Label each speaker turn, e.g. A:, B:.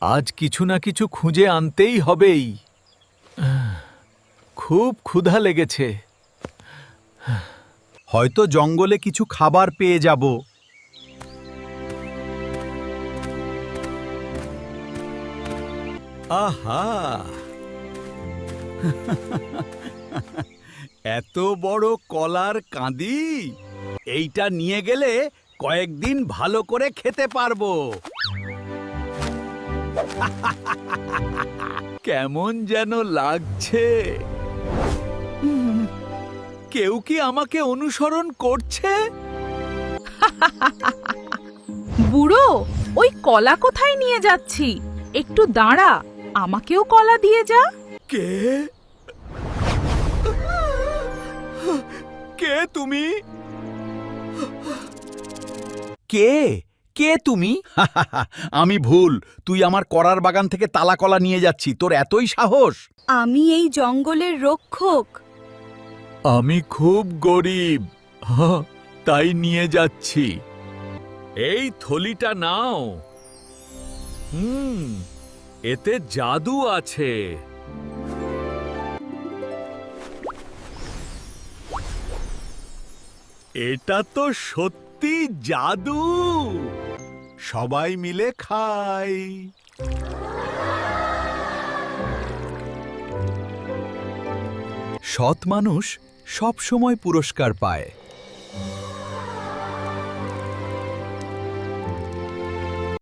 A: আজ কিছু না কিছু খুঁজে আনতেই হবেই। খুব ক্ষুধা লেগেছে।
B: হয়তো জঙ্গলে কিছু খাবার পেয়ে যাব।
A: আহা! এত বড় কলার কাঁদি! এইটা নিয়ে গেলে কয়েকদিন ভালো করে খেতে পারবো। কেমন যেন লাগছে। কেউ কি আমাকে অনুসরণ করছে?
C: বুড়ো, ওই কলা কোথায় নিয়ে যাচ্ছি? একটু দাঁড়া, আমাকেও কলা দিয়ে যা।
A: কে? কে তুমি?
B: কে কে তুমি? আমি ভুল। তুই আমার করার বাগান থেকে তালা কলা নিয়ে যাচ্ছি, তোর এতই সাহস?
D: আমি এই জঙ্গলের রক্ষক।
A: আমি খুব গরিব, তাই নিয়ে যাচ্ছি। এই থলিটা নাও। এতে জাদু আছে। এটা তো সত্যি জাদু। সবাই মিলে খাই।
B: সৎ মানুষ সব সময় পুরস্কার পায়।